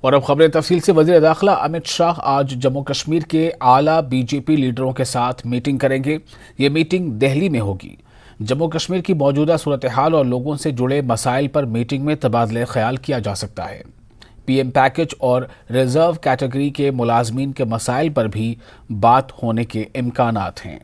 और अब खबरें तफसील से। वज़ीर दाखिला अमित शाह आज जम्मू कश्मीर के आला बीजेपी लीडरों के साथ मीटिंग करेंगे। ये मीटिंग दिल्ली में होगी। जम्मू कश्मीर की मौजूदा सूरत हाल और लोगों से जुड़े मसाइल पर मीटिंग में तबादला ख्याल किया जा सकता है। पीएम पैकेज और रिजर्व कैटेगरी के मुलाजमीन के मसाइल पर भी बात होने के इम्कानात हैं।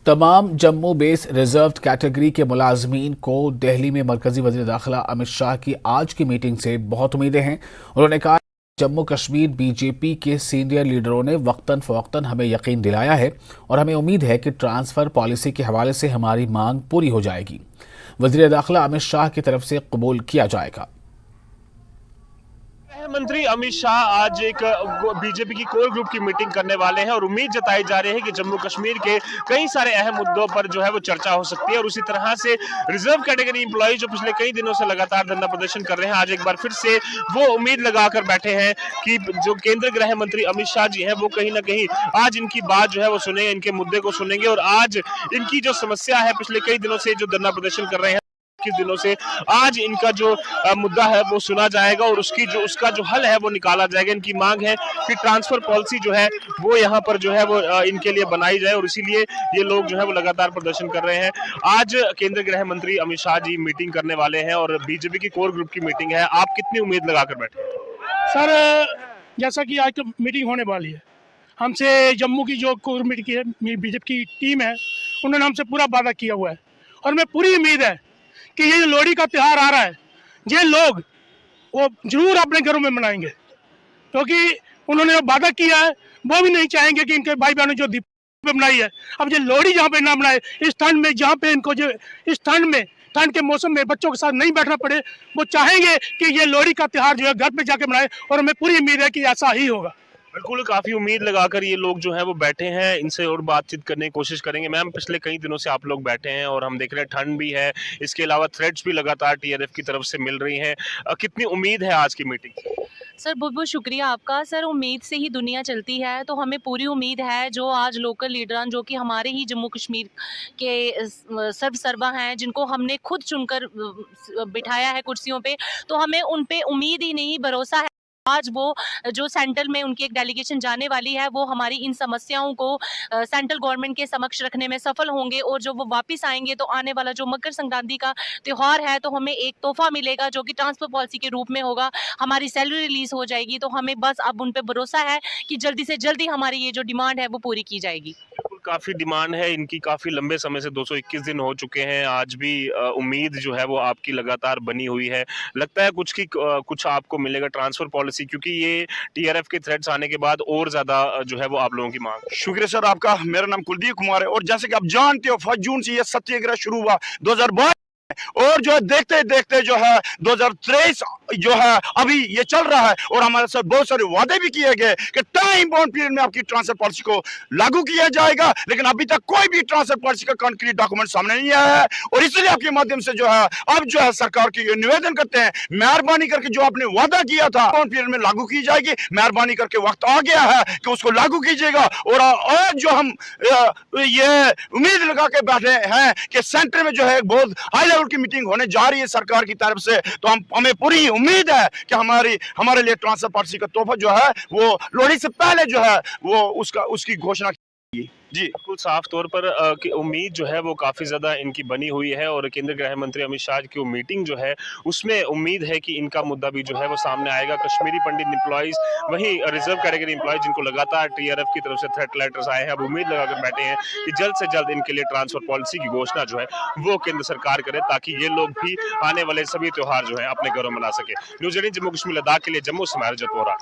तमाम जम्मू बेस रिजर्व कैटेगरी के मुलाजमीन को दिल्ली में मरकजी वज़ीर दाखिला अमित शाह की आज की मीटिंग से बहुत उम्मीदें हैं। उन्होंने कहा जम्मू कश्मीर बीजेपी के सीनियर लीडरों ने वक्तन फ़वक्तन हमें यकीन दिलाया है और हमें उम्मीद है कि ट्रांसफ़र पॉलिसी के हवाले से हमारी मांग पूरी हो जाएगी। वज़ीर दाखिला अमित शाह की तरफ से कबूल किया जाएगा। गृह मंत्री अमित शाह आज एक बीजेपी की कोर ग्रुप की मीटिंग करने वाले हैं और उम्मीद जताई जा रही है कि जम्मू कश्मीर के कई सारे अहम मुद्दों पर जो है वो चर्चा हो सकती है। और उसी तरह से रिजर्व कैटेगरी एम्प्लॉय जो पिछले कई दिनों से लगातार धरना प्रदर्शन कर रहे हैं, आज एक बार फिर से वो उम्मीद लगाकर बैठे हैं कि जो केंद्रीय गृह मंत्री अमित शाह जी हैं वो कहीं ना कहीं आज इनकी बात जो है वो सुनेंगे, इनके मुद्दे को सुनेंगे और आज इनकी जो समस्या है पिछले कई दिनों से जो धरना प्रदर्शन कर रहे हैं किस दिनों से, आज इनका जो मुद्दा है वो सुना जाएगा और उसका जो हल है वो निकाला जाएगा। इनकी मांग है कि ट्रांसफर पॉलिसी जो है वो यहाँ पर जो है वो इनके लिए बनाई जाए और इसीलिए ये लोग जो है वो लगातार प्रदर्शन कर रहे हैं। आज केंद्रीय गृह मंत्री अमित शाह जी मीटिंग करने वाले हैं और बीजेपी की कोर ग्रुप की मीटिंग है। आप कितनी उम्मीद लगाकर बैठे सर? जैसा कि आज तो मीटिंग होने वाली है, हमसे जम्मू की जो कोर मीटिंग की बीजेपी की टीम है उन्होंने हमसे पूरा वादा किया हुआ है और मैं पूरी उम्मीद है कि ये जो लोहड़ी का त्यौहार आ रहा है ये लोग वो जरूर अपने घरों में मनाएंगे, क्योंकि उन्होंने जो वादा किया है वो भी नहीं चाहेंगे कि इनके भाई बहनों जो दीपावली पे मनाई है, अब ये लोहड़ी जहाँ पे ना मनाए, इस ठंड में जहाँ पे इनको जो इस ठंड के मौसम में बच्चों के साथ नहीं बैठना पड़े, वो चाहेंगे कि ये लोहड़ी का त्यौहार जो है घर पे जाके मनाए और हमें पूरी उम्मीद है कि ऐसा ही होगा। बिल्कुल, काफी उम्मीद लगाकर ये लोग जो है वो बैठे हैं। इनसे और बातचीत करने की कोशिश करेंगे। मैम, पिछले कई दिनों से आप लोग बैठे हैं और हम देख रहे हैं ठंड भी है, इसके अलावा थ्रेट्स भी लगातार टीआरएफ की तरफ से मिल रही हैं। कितनी उम्मीद है आज की मीटिंग? सर बहुत बहुत शुक्रिया आपका। सर उम्मीद से ही दुनिया चलती है, तो हमें पूरी उम्मीद है जो आज लोकल लीडरान जो कि हमारे ही जम्मू कश्मीर के सर्वा हैं, जिनको हमने खुद चुनकर बिठाया है कुर्सियों पे, तो हमें उन पे उम्मीद ही नहीं भरोसा है। आज वो जो सेंट्रल में उनकी एक डेलीगेशन जाने वाली है वो हमारी इन समस्याओं को सेंट्रल गवर्नमेंट के समक्ष रखने में सफल होंगे और जब वो वापस आएंगे तो आने वाला जो मकर संक्रांति का त्यौहार है तो हमें एक तोहफा मिलेगा जो कि ट्रांसफर पॉलिसी के रूप में होगा। हमारी सैलरी रिलीज हो जाएगी, तो हमें बस अब उन पे भरोसा है कि जल्दी से जल्दी हमारी ये जो डिमांड है वो पूरी की जाएगी। काफी डिमांड है इनकी, काफी लंबे समय से 221 दिन हो चुके हैं। आज भी उम्मीद जो है वो आपकी लगातार बनी हुई है। लगता है कुछ आपको मिलेगा ट्रांसफर पॉलिसी, क्योंकि ये टीआरएफ के थ्रेट्स आने के बाद और ज्यादा जो है वो आप लोगों की मांग। शुक्रिया सर आपका। मेरा नाम कुलदीप कुमार है और जैसे कि आप जानते हो 1 जून से ये सत्याग्रह शुरू हुआ 2022 और जो है देखते देखते जो है 2023 जो है अभी ये चल रहा है और हमारे साथ बहुत सारे वादे भी किए गए कि टाइम बाउंड पीरियड में आपकी ट्रांसफर पॉलिसी को लागू किया जाएगा, लेकिन अभी तक कोई भी ट्रांसफर पॉलिसी का कॉन्क्रीट डॉक्यूमेंट सामने नहीं आया है। और इसलिए आपके माध्यम से जो है अब जो है सरकार की निवेदन करते हैं, मेहरबानी करके जो आपने वादा किया था बाउंड पीरियड में लागू की जाएगी, मेहरबानी करके वक्त आ गया है कि उसको लागू कीजिएगा। और आज जो हम ये उम्मीद लगा के बैठे हैं कि सेंटर में जो है बहुत हाई लेवल की मीटिंग होने जा रही है सरकार की तरफ से, तो हमें पूरी उम्मीद है कि हमारे लिए ट्रांसफर पॉलिसी का तोहफा जो है वो लोहड़ी से पहले जो है वो उसकी घोषणा की जी। बिल्कुल साफ तौर पर कि उम्मीद जो है वो काफ़ी ज़्यादा इनकी बनी हुई है और केंद्रीय गृह मंत्री अमित शाह की मीटिंग जो है उसमें उम्मीद है कि इनका मुद्दा भी जो है वो सामने आएगा। कश्मीरी पंडित एम्प्लॉइज, वहीं रिजर्व कैटेगरी एम्प्लॉइज जिनको लगातार टीआरएफ की तरफ से थ्रेट लेटर्स आए हैं, अब उम्मीद लगाकर बैठे हैं कि जल्द से जल्द इनके लिए ट्रांसफर पॉलिसी की घोषणा जो है वो केंद्र सरकार करे, ताकि ये लोग भी आने वाले सभी त्यौहार जो है अपने घरों मना सके। न्यूज़ 18 जम्मू कश्मीर लद्दाख के लिए जम्मू से मैं हरजत वोरा।